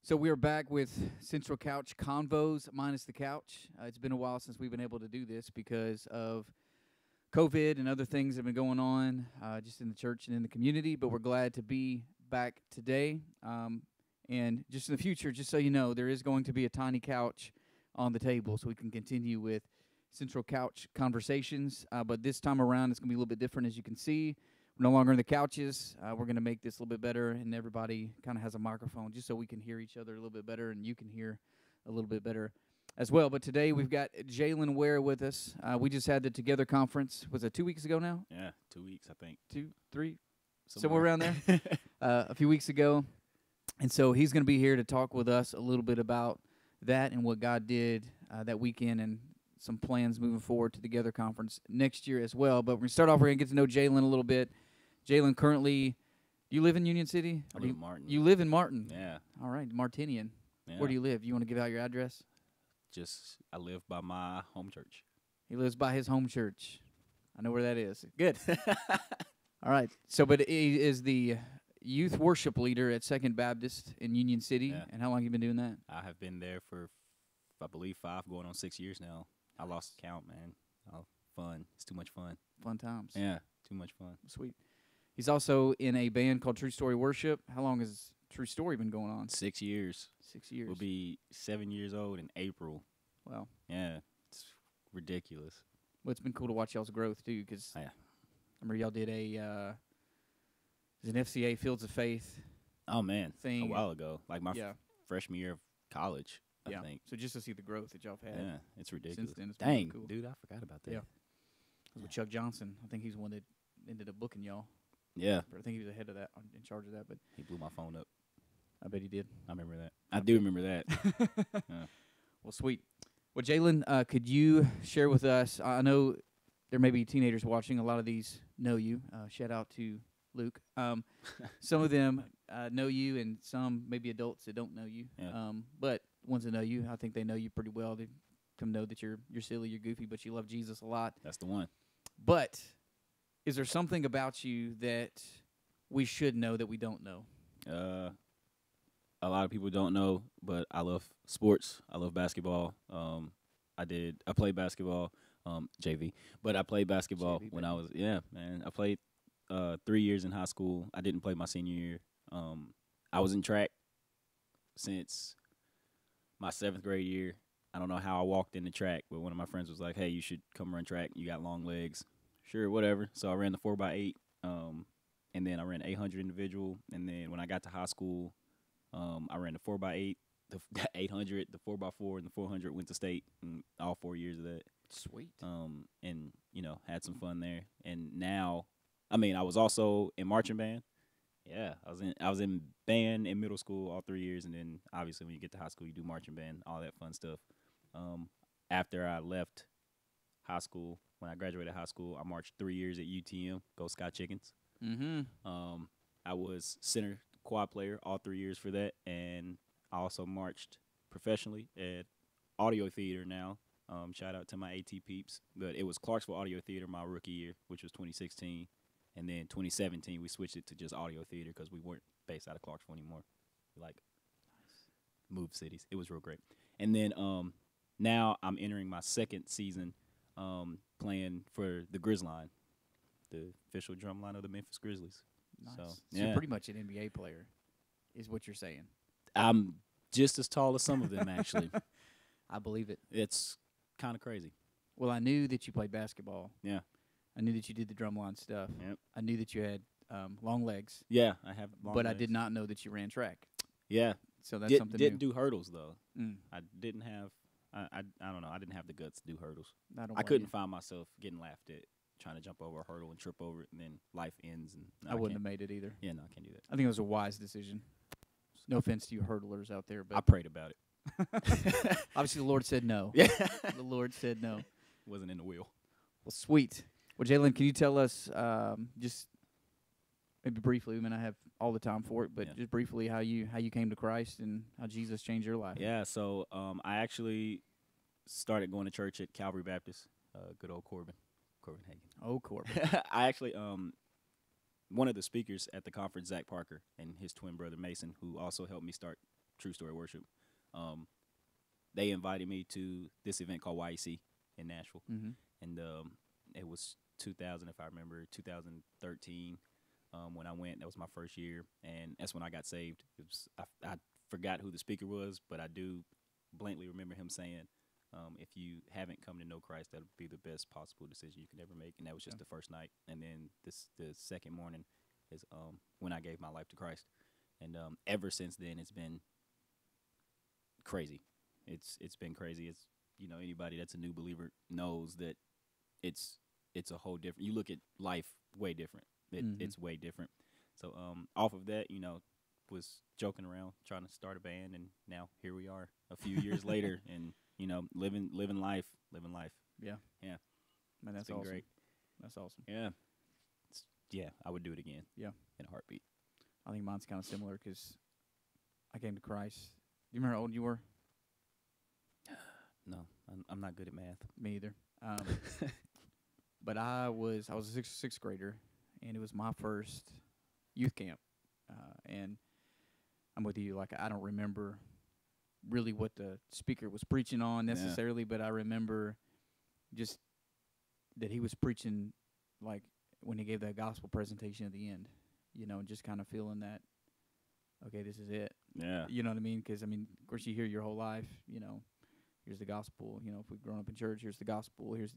So we are back with Central Couch Convos minus the couch. It's been a while since we've been able to do this because of COVID and other things that have been going on just in the church and in the community, but we're glad to be back today. And just in the future, just so you know, there is going to be a tiny couch on the table so we can continue with Central Couch conversations. But this time around, it's going to be a little bit different, as you can see. We're no longer in the couches. We're going to make this a little bit better, and everybody kind of has a microphone just so we can hear each other a little bit better, and you can hear a little bit better as well. But today we've got Jalen Ware with us. We just had the Together Conference. Was it 2 weeks ago now? Yeah, 2 weeks, I think. 2, 3, somewhere around there. A few weeks ago. And so he's going to be here to talk with us a little bit about that and what God did that weekend and some plans moving forward to the Together Conference next year as well. But we're going to start off, we're going to get to know Jalen a little bit. Jalen, currently, do you live in Union City? I live in Martin. You live in Martin? Yeah. All right, Martinian. Yeah. Where do you live? You want to give out your address? I live by my home church. He lives by his home church. I know where that is. Good. All right. So, but he is the youth worship leader at Second Baptist in Union City. Yeah. And how long have you been doing that? I have been there for, I believe, 5, going on 6 years now. I lost count, man. Oh, fun. It's too much fun. Fun times. Yeah, too much fun. Sweet. He's also in a band called True Story Worship. How long has True Story been going on? 6 years. 6 years. We'll be 7 years old in April. Wow. Yeah, it's ridiculous. Well, it's been cool to watch y'all's growth, too, because Yeah. I remember y'all did an FCA Fields of Faith Oh, man, thing. a while ago. Like my Yeah. freshman year of college, I think. So just to see the growth that y'all have had. Yeah, it's ridiculous. Since then, it's been really Dang, cool. dude, I forgot about that. Yeah. With Chuck Johnson. I think he's the one that ended up booking y'all. Yeah, But I think he was ahead of that, in charge of that, but he blew my phone up. I bet he did. I remember that. I do remember that. Yeah. Well, sweet. Well, Jalen, could you share with us, I know there may be teenagers watching. A lot of these know you. Shout out to Luke. Some of them know you, and some maybe adults that don't know you. Yeah. But ones that know you, I think they know you pretty well. They come know that you're silly, you're goofy, but you love Jesus a lot. That's the one. But is there something about you that we should know that we don't know? A lot of people don't know, but I love sports. I love basketball. I played basketball, JV, but I played basketball JV, when I was, I played 3 years in high school. I didn't play my senior year. I was in track since my 7th grade year. I don't know how I walked in the track, but one of my friends was like, hey, you should come run track. You got long legs. Sure, whatever. So I ran the 4x8, and then I ran 800 individual. And then when I got to high school, I ran the 4x8, the 800, the 4x4, and the 400. Went to state in all 4 years of that. Sweet. And had some fun there. And now, I was also in marching band. Yeah, I was in band in middle school all 3 years, and then obviously when you get to high school, you do marching band, all that fun stuff. After I left high school, when I graduated high school, I marched 3 years at UTM, Go Sky Chickens. Mm-hmm. I was center quad player all 3 years for that, and I also marched professionally at Audio Theater now. Shout out to my AT peeps. But it was Clarksville Audio Theater my rookie year, which was 2016. And then 2017, we switched it to just Audio Theater because we weren't based out of Clarksville anymore. We moved cities. It was real great. And then now I'm entering my 2nd season playing for the Grizzline, the official drum line of the Memphis Grizzlies. Nice. So pretty much an NBA player is what you're saying. I'm just as tall as some of them, actually. I believe it. It's kind of crazy. Well, I knew that you played basketball. Yeah. I knew that you did the drumline stuff. Yep. I knew that you had long legs. Yeah, I have long But legs. I did not know that you ran track. Yeah. So that's something Didn't new. do hurdles, though. Mm. I didn't have I don't know. I didn't have the guts to do hurdles. I don't I blame couldn't you. find myself getting laughed at trying to jump over a hurdle and trip over it, and then life ends. And I wouldn't have made it either. Yeah, no, I can't do that. I think it was a wise decision. No offense to you hurdlers out there, I but prayed about it. obviously the Lord said no. Yeah. The Lord said no. Wasn't in the wheel. Well, sweet. Well, Jalen, can you tell us just maybe briefly? I mean, I have all the time for it, but Yeah. just briefly how you came to Christ and how Jesus changed your life. Yeah, so I actually started going to church at Calvary Baptist. Good old Corbin Hagen. Oh, Corbin. I actually one of the speakers at the conference, Zach Parker, and his twin brother Mason, who also helped me start True Story Worship. They invited me to this event called YEC in Nashville, and it was 2000, if I remember, 2013. When I went, that was my first year, and that's when I got saved. It was I forgot who the speaker was, but I do blankly remember him saying, if you haven't come to know Christ, that'll be the best possible decision you can ever make. And that was just the first night. And then the second morning is when I gave my life to Christ. And ever since then, it's been crazy. It's been crazy. It's, anybody that's a new believer knows that it's a whole different. You look at life way different. It's way different. So off of that, was joking around trying to start a band, and now here we are a few years later, and living life. Yeah. Man, that's awesome. Great. That's awesome. Yeah, I would do it again. Yeah, in a heartbeat. I think mine's kind of similar because I came to Christ. Do you remember how old you were? No, I'm not good at math. Me either. But I was a sixth grader, and it was my first youth camp, and I'm with you. Like, I don't remember really what the speaker was preaching on necessarily, but I remember just that he was preaching, like, when he gave that gospel presentation at the end, just kind of feeling that, okay, this is it. Yeah. You know what I mean? Because, of course, you hear your whole life, here's the gospel. If we've grown up in church, here's the gospel. Here's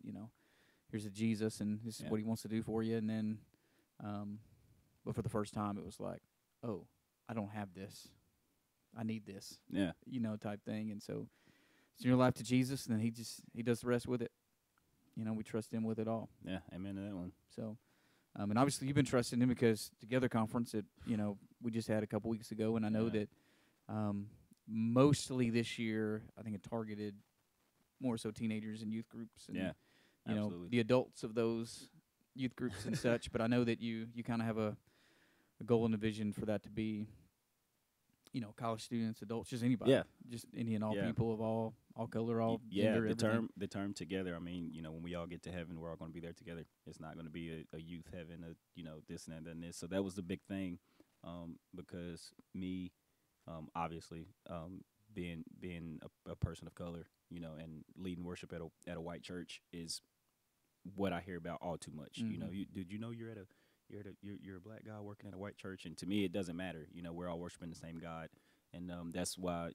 the Jesus, and this is what he wants to do for you. And then, but for the first time, it was like, oh, I don't have this. I need this. Yeah. Type thing. And so it's your life to Jesus, and then he does the rest with it. We trust him with it all. Yeah, amen to that one. So, and obviously you've been trusting him because Together Conference that, we just had a couple weeks ago, and I know that mostly this year, I think it targeted more so teenagers and youth groups. And, absolutely. The adults of those youth groups and such. But I know that you kind of have a goal and a vision for that to be, college students, adults, just anybody. Yeah. Just any and all people of all color, all gender, the term together, when we all get to heaven, we're all going to be there together. It's not going to be a youth heaven, this and that and this. So that was the big thing, because me, obviously, being a person of color, and leading worship at a white church is what I hear about all too much. Did you know you're a black guy working at a white church? And to me, it doesn't matter. We're all worshiping the same God, and that's why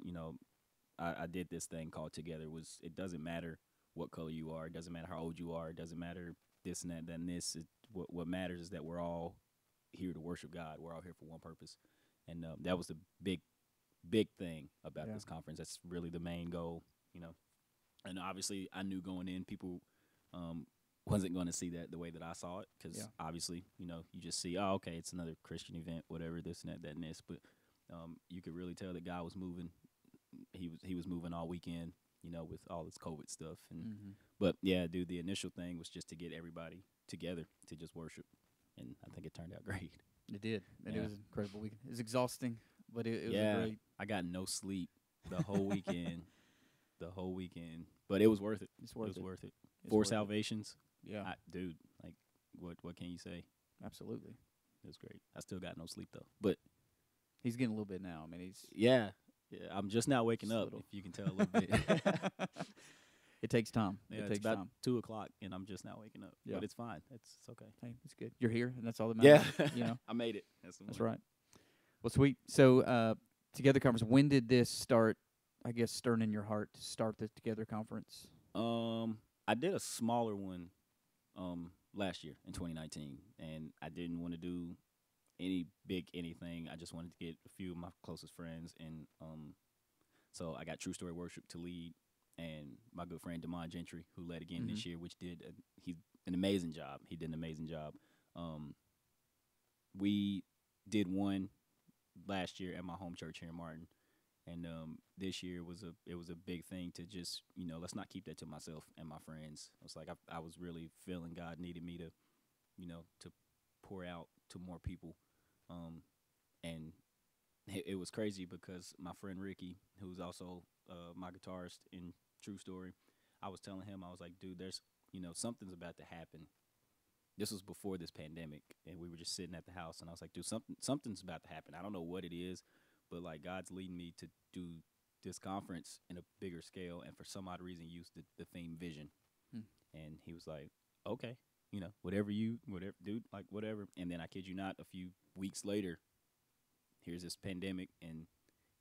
I did this thing called Together. It doesn't matter what color you are, it doesn't matter how old you are, it doesn't matter this and that, then this. What matters is that we're all here to worship God. We're all here for one purpose, and that was the big thing about this conference. That's really the main goal, And obviously, I knew going in, people wasn't going to see that the way that I saw it, because obviously, you just see, oh, okay, it's another Christian event, whatever, this and that and this. But you could really tell that God was moving. He was moving all weekend, with all this COVID stuff. And but yeah, dude, the initial thing was just to get everybody together to just worship, and I think it turned out great. It did, and it was an incredible weekend. It was exhausting, but it was great. I got no sleep the whole weekend. But it was worth it. It's worth it. 4 salvations. Yeah, dude. Like, what can you say? Absolutely, it was great. I still got no sleep though, but he's getting a little bit now. He's I'm just now waking up. If you can tell a little bit. It takes time. Yeah, it's about 2:00, and I'm just now waking up. Yeah. But it's fine. It's okay. Hey, it's good. You're here, and that's all that matters. Yeah, I made it. That's right. Well, sweet. So, Together Conference. When did this start? I guess stirring in your heart to start the Together Conference. I did a smaller one, last year in 2019, and I didn't want to do anything. I just wanted to get a few of my closest friends, and so I got True Story Worship to lead, and my good friend Damon Gentry, who led again this year, which did an amazing job. He did an amazing job. We did one last year at my home church here in Martin, and this year was a big thing to just, let's not keep that to myself and my friends. It's like I was really feeling God needed me to, to pour out to more people. And it was crazy because my friend Ricky, who's also my guitarist in True Story, I was telling him, I was like, dude, there's, something's about to happen. This was before this pandemic, and we were just sitting at the house, and I was like, dude, something's about to happen. I don't know what it is, but like God's leading me to do this conference in a bigger scale, and for some odd reason used the theme vision. And he was like, okay, whatever, dude, like whatever. And then I kid you not, a few weeks later, here's this pandemic, and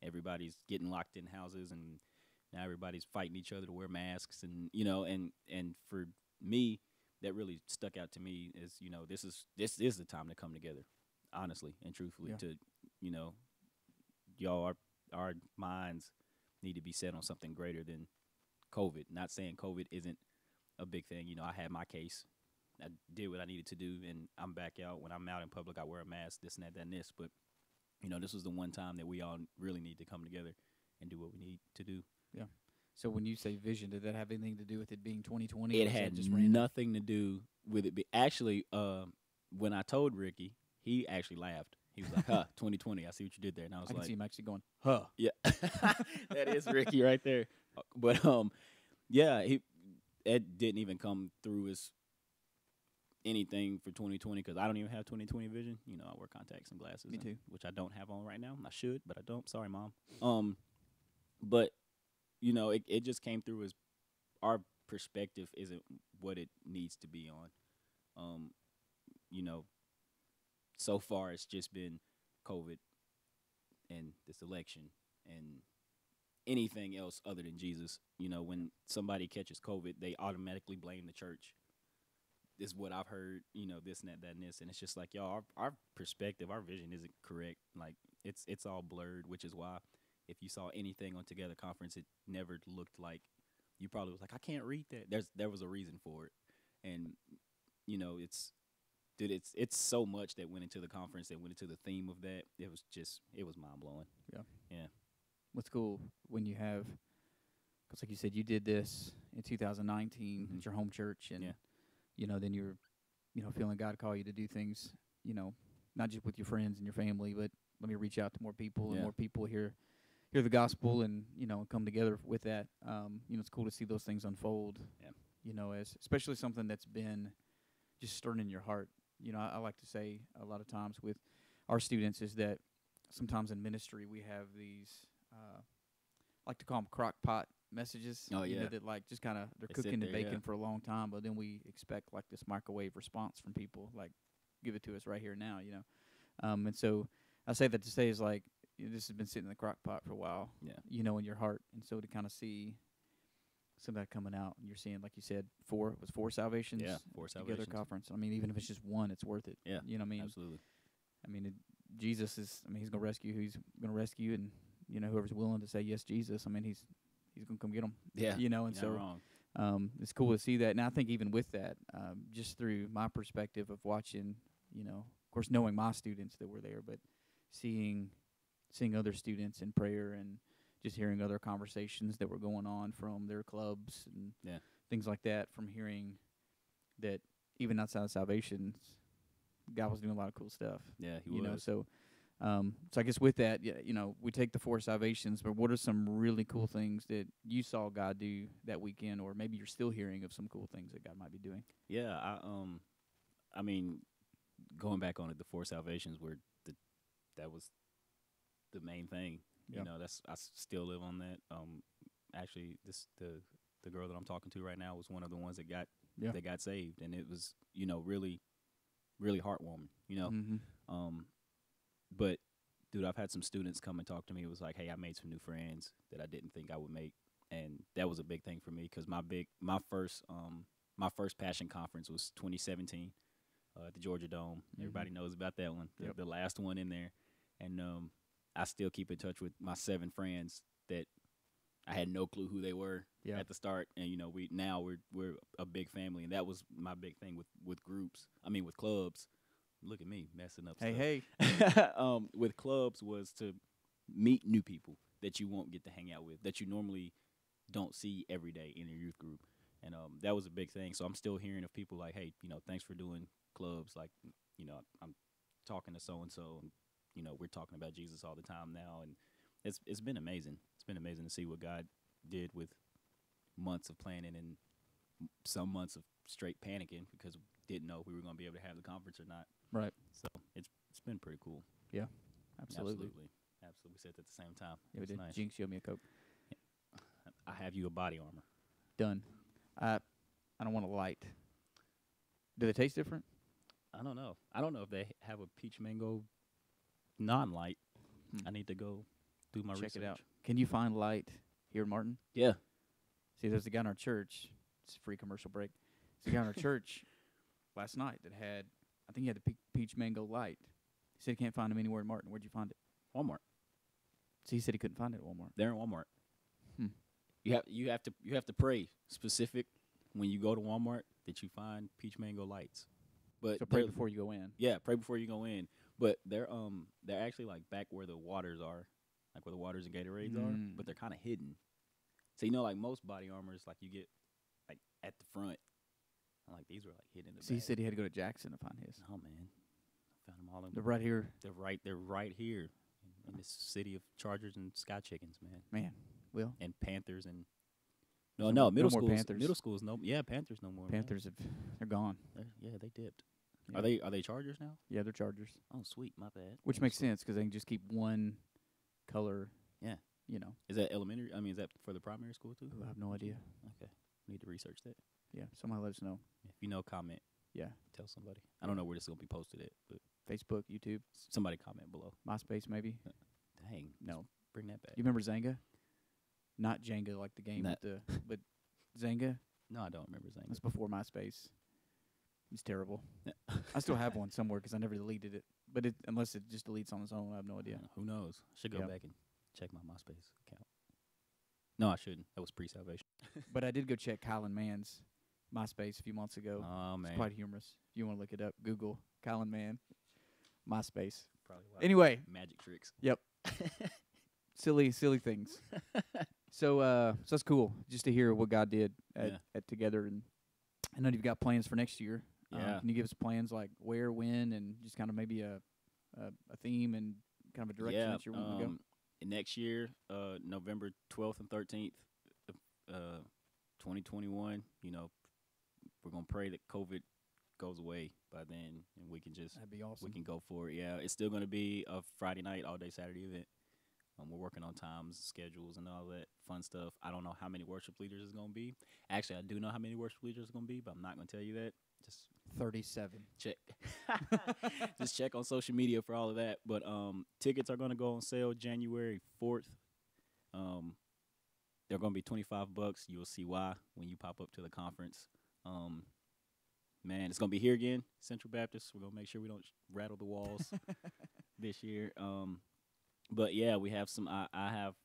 everybody's getting locked in houses, and now everybody's fighting each other to wear masks, and and for me, that really stuck out to me is this is the time to come together, honestly and truthfully. To y'all, our minds need to be set on something greater than COVID. Not saying COVID isn't a big thing. I had my case. I did what I needed to do, and I'm back out. When I'm out in public, I wear a mask, this and that, and this. But, this was the one time that we all really need to come together and do what we need to do. Yeah. So when you say vision, did that have anything to do with it being 2020? It had just nothing to do with it. Actually, when I told Ricky, he actually laughed. He was like, huh, 2020, I see what you did there. And I was I like, can see him actually going, huh. Yeah. That is Ricky right there. But, yeah, it didn't even come through as anything for 2020 because I don't even have 2020 vision. I wear contacts and glasses. Me too. Which I don't have on right now. I should, but I don't. Sorry, Mom. But, it just came through as our perspective isn't what it needs to be on. So far it's just been COVID and this election and anything else other than Jesus. When somebody catches COVID, they automatically blame the church. This is what I've heard, this and that and this. And it's just like, y'all, our perspective, our vision isn't correct. Like, it's all blurred, which is why if you saw anything on Together Conference, it never looked like, you probably was like, I can't read that. There was a reason for it. And, it's so much that went into the conference, that went into the theme of that. It was mind-blowing. Yeah. What's cool when you have, because like you said, you did this in 2019 at your home church, and then you're feeling God call you to do things, not just with your friends and your family, but let me reach out to more people and more people hear the gospel and come together with that. It's cool to see those things unfold. As especially something that's been just stirring in your heart. I like to say a lot of times with our students is that sometimes in ministry we have these, I like to call them crock pot messages. Oh, yeah. That like just kind of they're cooking and baking for a long time, but then we expect like this microwave response from people, like give it to us right here now. And so I say that to say is like this has been sitting in the crock pot for a while. In your heart, and so to kind of see some of that coming out, and you're seeing, like you said, four salvations. Yeah, 4 salvations. Together conference. I mean, even if it's just one, it's worth it. Yeah, you know what I mean? Absolutely. I mean, Jesus is. I mean, he's gonna rescue who he's gonna rescue, and whoever's willing to say yes, Jesus. I mean, he's gonna come get them. Yeah, and so wrong. it's cool to see that. And I think even with that, just through my perspective of watching, of course, knowing my students that were there, but seeing other students in prayer and just hearing other conversations that were going on from their clubs and things like that, from hearing that even outside of salvation, God was doing a lot of cool stuff. Yeah, he was. So I guess with that, we take the 4 salvations, but what are some really cool things that you saw God do that weekend, or maybe you're still hearing of some cool things that God might be doing? Yeah, I mean, going back on it, the 4 salvations were that was the main thing. I still live on that. Actually, the girl that I'm talking to right now was one of the ones that got saved, and it was really, really heartwarming. But dude, I've had some students come and talk to me. It was like, hey, I made some new friends that I didn't think I would make, and that was a big thing for me because my first Passion Conference was 2017 at the Georgia Dome. Everybody knows about that one, the last one in there, and I still keep in touch with my 7 friends that I had no clue who they were at the start, and we're a big family, and that was my big thing with groups. I mean, with clubs. Look at me messing up stuff. Hey. With clubs was to meet new people that you won't get to hang out with, that you normally don't see every day in your youth group, and that was a big thing. So I'm still hearing of people like, hey, thanks for doing clubs. Like, I'm talking to so and so, and we're talking about Jesus all the time now, and it's been amazing. It's been amazing to see what God did with months of planning and some months of straight panicking because we didn't know if we were going to be able to have the conference or not. Right. So it's been pretty cool. Yeah, absolutely. Absolutely. We said it at the same time. Yeah, we It's did. nice. Jinx showed me a Coke. I have you a body armor. Done. I don't want a light. Do they taste different? I don't know. I don't know if they have a peach mango non-light. I need to go do my research. Check it out. Can you find light here in Martin? Yeah. See, there's a guy in our church. It's a free commercial break. There's a guy in our church last night that had, I think he had the peach mango light. He said he can't find him anywhere in Martin. Where'd you find it? Walmart. So he said he couldn't find it at Walmart. They're in Walmart. Hmm. You have to pray specific when you go to Walmart that you find peach mango lights. But So pray before you go in. Yeah, pray before you go in. But they're actually like back where the waters are, like where the waters and Gatorades are, but they're kind of hidden. So like most body armors, like you get like at the front. And, like these were like hidden in the So he back. said he had to go to Jackson to find his. Oh man, I found them all in. They're right here. They're right here in this city of Chargers and Sky Chickens, man. Man, Will. And Panthers and No middle more schools. Panthers. Middle schools Panthers no more. Panthers they're gone. They dipped. Yeah. Are they Chargers now? Yeah, they're Chargers. Oh sweet, my bad. Which makes sense because they can just keep one color. Yeah. You know. Is that elementary? I mean, is that for the primary school too? Ooh, I have no idea. Okay, need to research that. Yeah, somebody let us know. If you know, comment. Yeah. Tell somebody. I don't know where this is gonna be posted at, but Facebook, YouTube, somebody comment below. MySpace, maybe. Dang. No. Bring that back. You remember Zanga? Not Jenga like the game, but Zanga. No, I don't remember saying That's before MySpace. It's terrible. I still have one somewhere because I never deleted it. But unless it just deletes on its own, I have no idea. Who knows? I should go Yeah. back and check my MySpace account. No, I shouldn't. That was pre-salvation. But I did go check Kylan Mann's MySpace a few months ago. Oh man, It's quite humorous. If you want to look it up, Google Kylan Mann MySpace. probably why. Anyway, Magic tricks. yep. silly things. So that's cool just to hear what God did at Together, and I know you've got plans for next year. Yeah. Can you give us plans like where, when, and just kind of maybe a theme and kind of a direction that you're wanting to go? Next year, November 12th and 13th, 2021. We're gonna pray that COVID goes away by then, and we can just That'd be awesome. we can go for it. Yeah, it's still gonna be a Friday night, all day Saturday event. We're working on times, schedules, and all that fun stuff. I don't know how many worship leaders it's gonna be. Actually, I do know how many worship leaders it's gonna be, but I'm not gonna tell you that. Just 37. check. Just check on social media for all of that. But tickets are gonna go on sale January 4th. They're gonna be $25. You'll see why when you pop up to the conference. Man, it's gonna be here again, Central Baptist. We're gonna make sure we don't rattle the walls this year. But yeah, we have some. I have,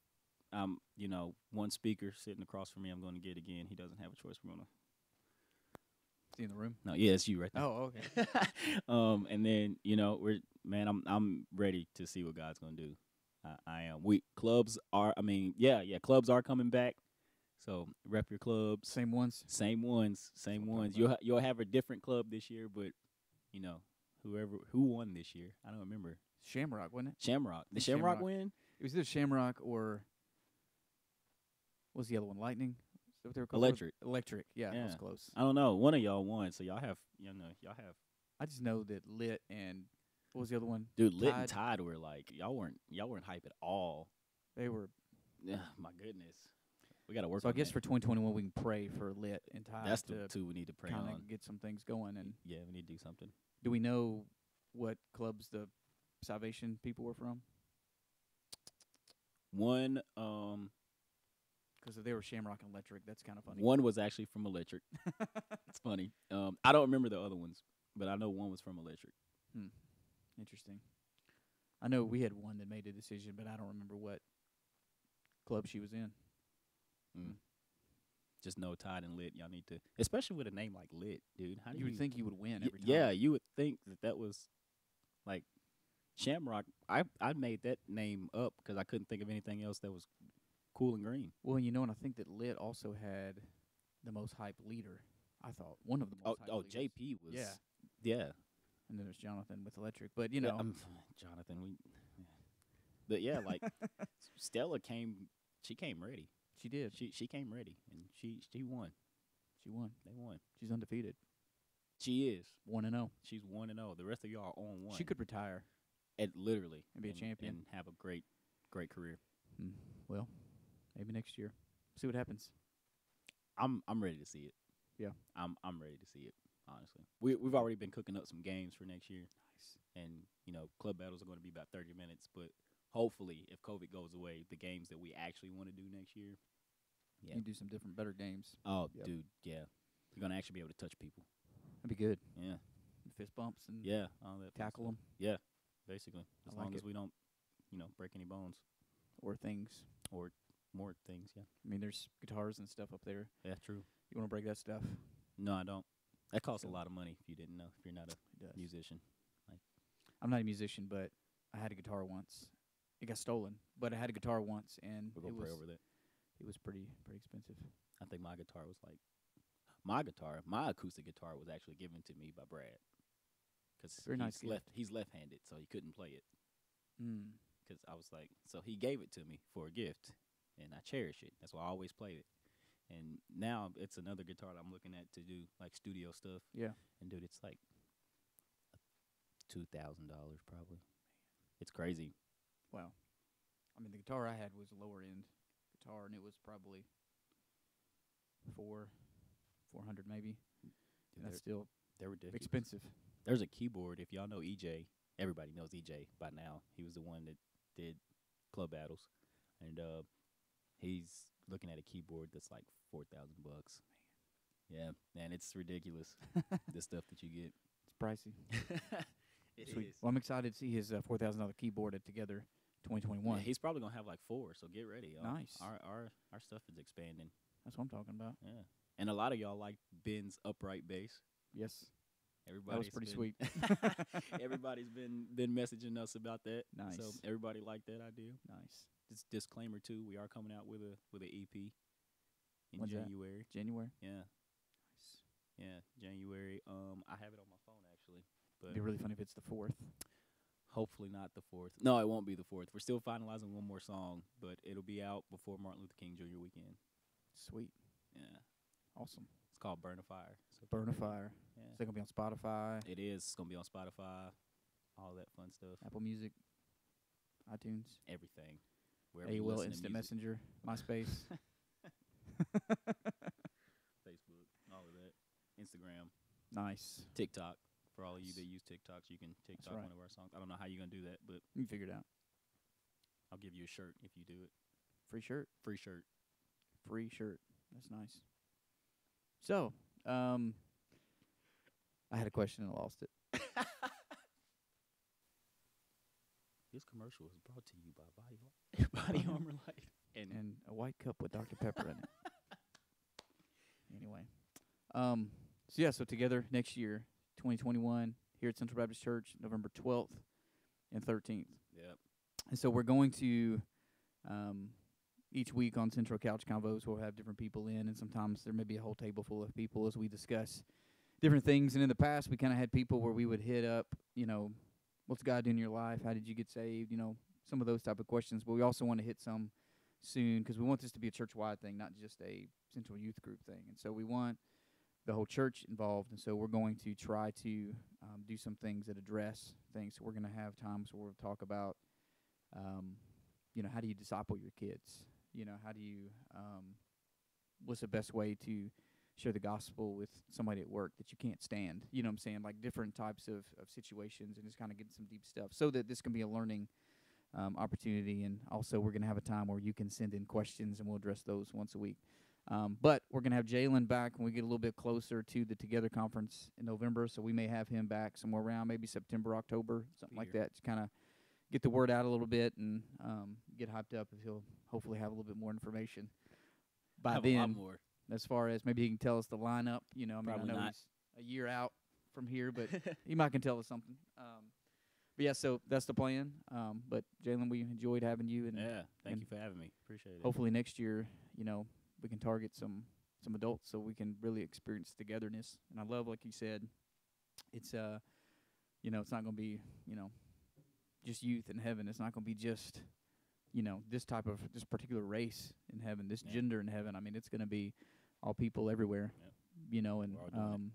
one speaker sitting across from me. I'm going to get again. He doesn't have a choice. We're gonna. Is he in the room? No, yeah, it's you right there. Oh, okay. And then I'm ready to see what God's gonna do. I am. Clubs are. Clubs are coming back. So rep your clubs. Same ones. Same ones. You'll have a different club this year, but who won this year? I don't remember. Shamrock, wasn't it? Shamrock. Did Shamrock win? It was either Shamrock or what was the other one? Lightning? Is that what they were called? Electric. Electric. Yeah, that was close. I don't know. One of y'all won, so y'all have. I just know that Lit and what was the other one? Dude, Lit Tide. and Tide were like y'all weren't hype at all. They were. Yeah, my goodness. We got to work. So on I guess that. for 2021 we can pray for Lit and Tide. That's to the two we need to pray kind on. of get some things going. And Yeah, we need to do something. do we know what clubs the Salvation people were from? One, Because if they were Shamrock and Electric, that's kind of funny. one was actually from Electric. It's funny. I don't remember the other ones, but I know one was from Electric. Interesting. I know we had one that made a decision, but I don't remember what club she was in. Just know Tide and Lit. Y'all need to, especially with a name like Lit, dude. How do You would think you would win every time. Yeah, you would think that was like Shamrock. I made that name up because I couldn't think of anything else that was cool and green. Well, and I think that Lit also had the most hype leader. I thought one of the most. hype leaders. JP was. Yeah. Yeah. And then there's Jonathan with Electric, but Jonathan. But yeah, like Stella came. She came ready. she did. She came ready, and she won. She won. They won. She's undefeated. She is 1-0. She's 1-0. The rest of y'all are on one. She could retire. literally And be a champion. and have a great Great career. Well, maybe next year. See what happens. I'm ready to see it. Yeah. I'm ready to see it. Honestly, we've already been cooking up some games for next year. Nice. And club battles are going to be about 30 minutes. But hopefully, if COVID goes away, the games that we actually want to do next year, You do some different, better games. Oh, Yep. dude, yeah, you're gonna actually be able to touch people. That'd be good. Yeah, Fist bumps and all that. tackle them. Yeah, basically, as I like long as it. we don't, break any bones Or things. or more things. Yeah, I mean, there's guitars and stuff up there. yeah, true. You want to break that stuff? No, I don't. That costs a So- lot of money if you didn't know. If you're not a It does. musician, I'm not a musician, but I had a guitar once. It got stolen, but I had a guitar once, and we're gonna pray over that. it was pretty expensive. I think my guitar was like my acoustic guitar was actually given to me by Brad because Very nice gift. He's left-handed, so he couldn't play it. Mm. Because I was like, so he gave it to me for a gift, and I cherish it. That's why I always play it. And now it's another guitar that I'm looking at to do like studio stuff. Yeah. And dude, it's like $2,000 probably. It's crazy. Wow. I mean, the guitar I had was a lower end guitar, and it was probably 400 maybe. Dude, And that's still they're ridiculous. expensive. There's a keyboard. If y'all know EJ, everybody knows EJ by now. He was the one that did club battles, and he's looking at a keyboard that's like $4,000. Yeah, man, it's ridiculous. The stuff that you get. It's pricey. It Sweet. is. Well, I'm excited to see his $4,000 keyboard at Together 2021. Yeah, he's probably gonna have like 4, so get ready, y'all. Nice. Our stuff is expanding. That's what I'm talking about. Yeah, and a lot of y'all like Ben's upright bass. Yes. Everybody's pretty been- sweet. Everybody's been messaging us about that. Nice. So everybody liked that idea. Nice. This disclaimer too, we are coming out with an EP in When's that? January. January. Yeah, Nice. yeah, January. I have it on my phone actually, but It'd be really funny if it's the 4th. hopefully not the 4th. No, it won't be the 4th. We're still finalizing one more song, but it'll be out before Martin Luther King Jr. weekend. Sweet. Yeah, Awesome. it's called Burn a Fire. So Burn a Fire. Yeah, Is that going to be on Spotify, it is. It's gonna be on Spotify, all that fun stuff, Apple Music, iTunes, everything. Wherever you AOL listen to Instant music. Messenger, MySpace? Facebook, all of that, Instagram, Nice. TikTok. For all of you that use TikToks, you can TikTok right. one of our songs. I don't know how you're gonna do that, but You can figure it out. I'll give you a shirt if you do it. Free shirt. Free shirt. Free shirt. That's nice. So, I had a question and I lost it. This commercial is brought to you by Body Armor Light. And a white cup with Dr. Pepper in it. Anyway. So Together next year, 2021, here at Central Baptist Church, November 12th and 13th. Yep. And so we're going to, each week on Central Couch Convos, we'll have different people in, and sometimes there may be a whole table full of people as we discuss different things. And in the past, we kind of had people where we would hit up, what's God doing in your life? How did you get saved? Some of those type of questions. But we also want to hit some soon because we want this to be a church-wide thing, not just a Central Youth Group thing. And so we want the whole church involved. And so we're going to try to do some things that address things. So we're going to have times where we'll talk about, how do you disciple your kids? How do you, what's the best way to share the gospel with somebody at work that you can't stand? You know what I'm saying? Like different types of situations and just kind of getting some deep stuff so that this can be a learning opportunity. And also we're going to have a time where you can send in questions and we'll address those once a week. But we're going to have Jalen back when we get a little bit closer to the Together Conference in November. So we may have him back somewhere around maybe September, October, something like that, to kind of get the word out a little bit and get hyped up. If he'll hopefully have a little bit more information by Have then. a lot more. As far as maybe he can tell us the lineup. I Probably know not. he's a year out from here, but he might can tell us something. But yeah, so that's the plan. But Jalen, we enjoyed having you, and Yeah. Thank and you for having me. Appreciate it. hopefully next year, we can target some adults so we can really experience togetherness. And I love, like you said, it's it's not going to be just youth in heaven. It's not going to be just this particular race in heaven, this gender in heaven. I mean, it's going to be all people everywhere. Yep. And We're all doing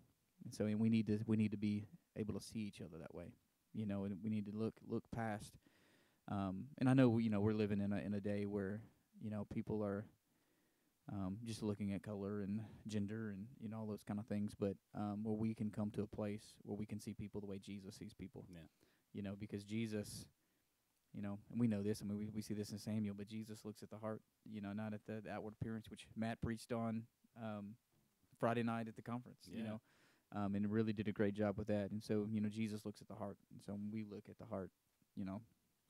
and so we need to be able to see each other that way. And we need to look past And I know we're living in a day where people are just looking at color and gender and all those kind of things, but where we can come to a place where we can see people the way Jesus sees people. Yeah. Because Jesus, and we know this. I mean, we see this in Samuel, but Jesus looks at the heart. Not at the outward appearance, which Matt preached on Friday night at the conference. Yeah. And really did a great job with that. And so Jesus looks at the heart, and so when we look at the heart,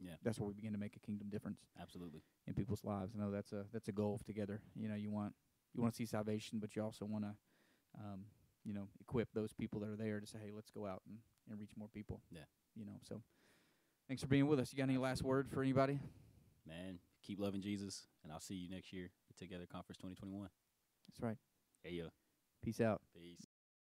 Yeah. that's where we begin to make a kingdom difference. Absolutely. In people's lives. I know that's a goal together. You want to see salvation, but you also want to, equip those people that are there to say, hey, let's go out and reach more people. Yeah. So thanks for being with us. You got any last word for anybody? Man, keep loving Jesus, and I'll see you next year at Together Conference 2021. That's right. Hey, yo. Peace out. Peace.